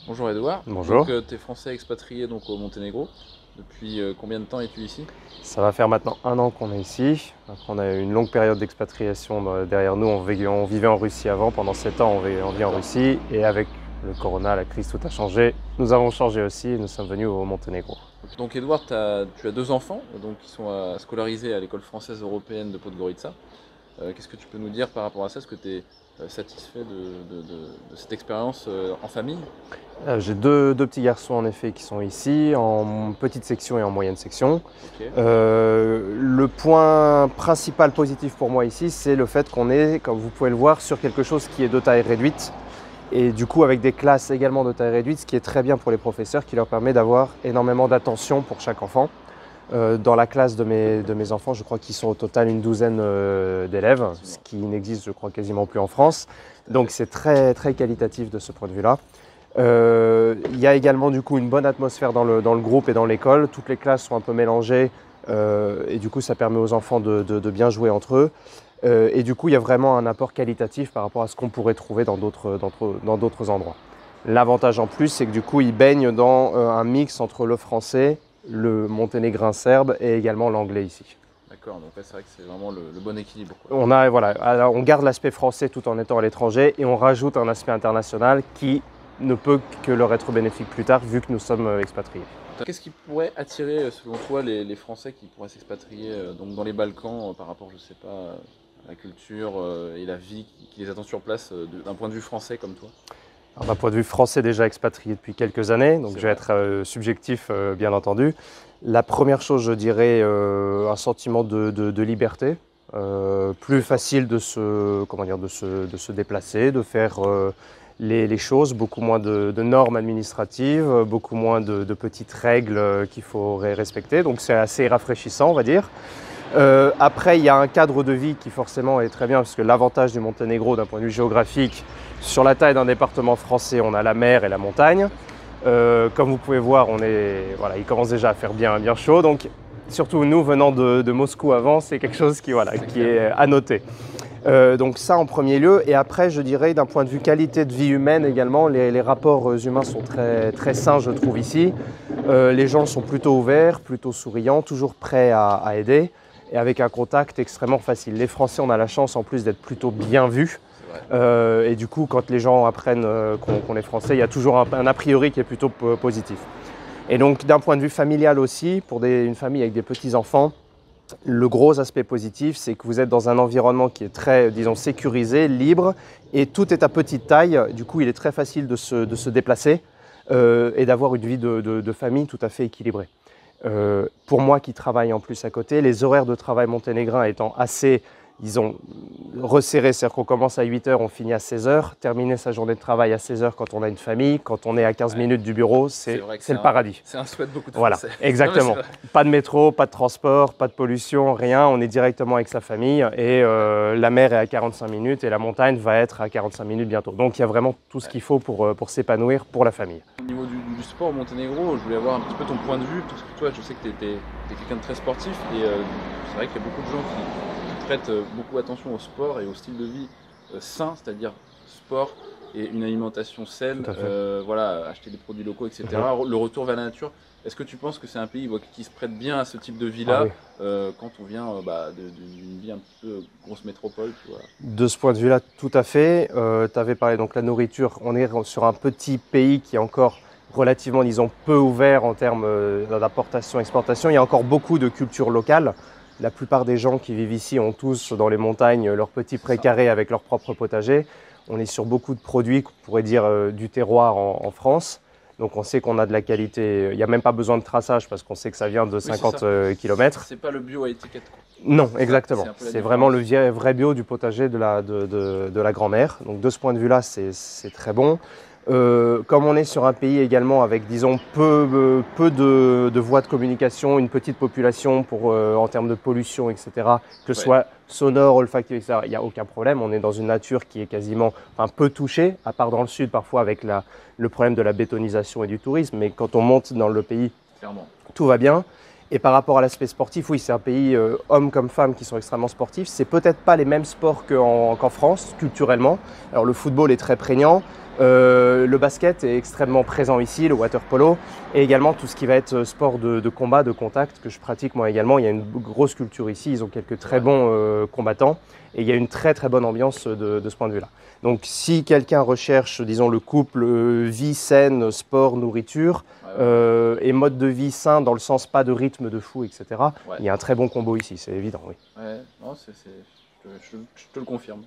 Bonjour Edouard. Bonjour. Tu es français expatrié donc, au Monténégro. Depuis combien de temps es-tu ici? Ça va faire maintenant 1 an qu'on est ici. Après, on a eu une longue période d'expatriation derrière nous. On vivait en Russie avant. Pendant 7 ans, on vit en Russie. Et avec le corona, la crise, tout a changé. Nous avons changé aussi et nous sommes venus au Monténégro. Donc Edouard, tu as 2 enfants donc, qui sont scolarisés à l'école française européenne de Podgorica. Qu'est-ce que tu peux nous dire par rapport à ça? Est-ce que tu es satisfait de cette expérience en famille? J'ai deux petits garçons en effet qui sont ici, en petite section et en moyenne section. Ok. Le point principal positif pour moi ici, c'est le fait qu'on est, comme vous pouvez le voir, sur quelque chose qui est de taille réduite. Et du coup avec des classes également de taille réduite, ce qui est très bien pour les professeurs, qui leur permet d'avoir énormément d'attention pour chaque enfant. Dans la classe de mes enfants, je crois qu'ils sont au total une douzaine d'élèves, ce qui n'existe, je crois, quasiment plus en France. Donc c'est très, très qualitatif de ce point de vue-là. Il y a également du coup une bonne atmosphère dans le groupe et dans l'école. Toutes les classes sont un peu mélangées et du coup ça permet aux enfants de bien jouer entre eux. Et du coup il y a vraiment un apport qualitatif par rapport à ce qu'on pourrait trouver dans d'autres endroits. L'avantage en plus, c'est que du coup ils baignent dans un mix entre le français, le monténégrin serbe et également l'anglais ici. D'accord, donc c'est vrai que c'est vraiment le bon équilibre, quoi. On garde l'aspect français tout en étant à l'étranger et on rajoute un aspect international qui ne peut que leur être bénéfique plus tard vu que nous sommes expatriés. Qu'est-ce qui pourrait attirer selon toi les Français qui pourraient s'expatrier donc dans les Balkans par rapport, je sais pas, à la culture et la vie qui les attend sur place d'un point de vue français comme toi? D'un point de vue français, déjà expatrié depuis quelques années, donc je vais être subjectif bien entendu. La première chose, je dirais, un sentiment de liberté, plus facile de se déplacer, de faire les choses, beaucoup moins de normes administratives, beaucoup moins de petites règles qu'il faut respecter, donc c'est assez rafraîchissant, on va dire. Après, il y a un cadre de vie qui forcément est très bien, parce que l'avantage du Monténégro d'un point de vue géographique, sur la taille d'un département français, on a la mer et la montagne. Comme vous pouvez voir, il commence déjà à faire bien chaud. Donc, surtout nous venant de Moscou avant, c'est quelque chose qui est à noter. Donc ça en premier lieu. Et après, je dirais d'un point de vue qualité de vie humaine également, les rapports humains sont très, très sains, je trouve, ici. Les gens sont plutôt ouverts, plutôt souriants, toujours prêts à aider et avec un contact extrêmement facile. Les Français, on a la chance en plus d'être plutôt bien vus. Et du coup, quand les gens apprennent qu'on est français, il y a toujours un a priori qui est plutôt positif. Et donc, d'un point de vue familial aussi, pour une famille avec des petits-enfants, le gros aspect positif, c'est que vous êtes dans un environnement qui est très, disons, sécurisé, libre, et tout est à petite taille. Du coup, il est très facile de se déplacer et d'avoir une vie de famille tout à fait équilibrée. Pour moi qui travaille en plus à côté, les horaires de travail monténégrins étant assez, disons, resserrés, c'est-à-dire qu'on commence à 8 h, on finit à 16 h, terminer sa journée de travail à 16 h quand on a une famille, quand on est à 15 minutes du bureau, c'est le paradis. C'est un souhait de beaucoup de Voilà, Français. exactement. Pas de métro, pas de transport, pas de pollution, rien, on est directement avec sa famille et la mer est à 45 minutes et la montagne va être à 45 minutes bientôt. Donc il y a vraiment tout ce qu'il faut pour s'épanouir pour la famille. Au niveau du sport au Monténégro, je voulais avoir un petit peu ton point de vue, parce que toi, je sais que tu es quelqu'un de très sportif, et c'est vrai qu'il y a beaucoup de gens qui prêtent beaucoup attention au sport et au style de vie sain, c'est-à-dire sport et une alimentation saine, acheter des produits locaux, etc. Le retour vers la nature. Est-ce que tu penses que c'est un pays qui se prête bien à ce type de vie-là quand on vient d'une vie un petit peu grosse métropole, tu vois? De ce point de vue-là, tout à fait. Tu avais parlé donc la nourriture. On est sur un petit pays qui est encore relativement, disons, peu ouvert en termes d'importation-exportation. Il y a encore beaucoup de culture locale. La plupart des gens qui vivent ici ont tous dans les montagnes leurs petits prés-carrés avec leur propre potager. On est sur beaucoup de produits qu'on pourrait dire du terroir en France. Donc on sait qu'on a de la qualité, il n'y a même pas besoin de traçage parce qu'on sait que ça vient de 50 km. C'est pas le bio à étiquette, quoi. Non, exactement. C'est vraiment le vrai bio du potager de la grand-mère. Donc de ce point de vue-là, c'est très bon. Comme on est sur un pays également avec, disons, peu de voies de communication, une petite population en termes de pollution, etc., que ce soit sonore, olfactif, etc., il n'y a aucun problème. On est dans une nature qui est quasiment peu touchée, à part dans le sud parfois avec le problème de la bétonisation et du tourisme. Mais quand on monte dans le pays, tout va bien. Et par rapport à l'aspect sportif, oui, c'est un pays, hommes comme femmes, qui sont extrêmement sportifs. C'est peut-être pas les mêmes sports qu'en France, culturellement. Alors le football est très prégnant. Le basket est extrêmement présent ici, le water polo, et également tout ce qui va être sport de combat, de contact, que je pratique moi également. Il y a une grosse culture ici, ils ont quelques très bons combattants, et il y a une très très bonne ambiance de ce point de vue-là. Donc si quelqu'un recherche, disons, le couple vie saine, sport, nourriture, et mode de vie sain, dans le sens pas de rythme de fou, etc., il y a un très bon combo ici, c'est évident, oui. Ouais, non, je te le confirme.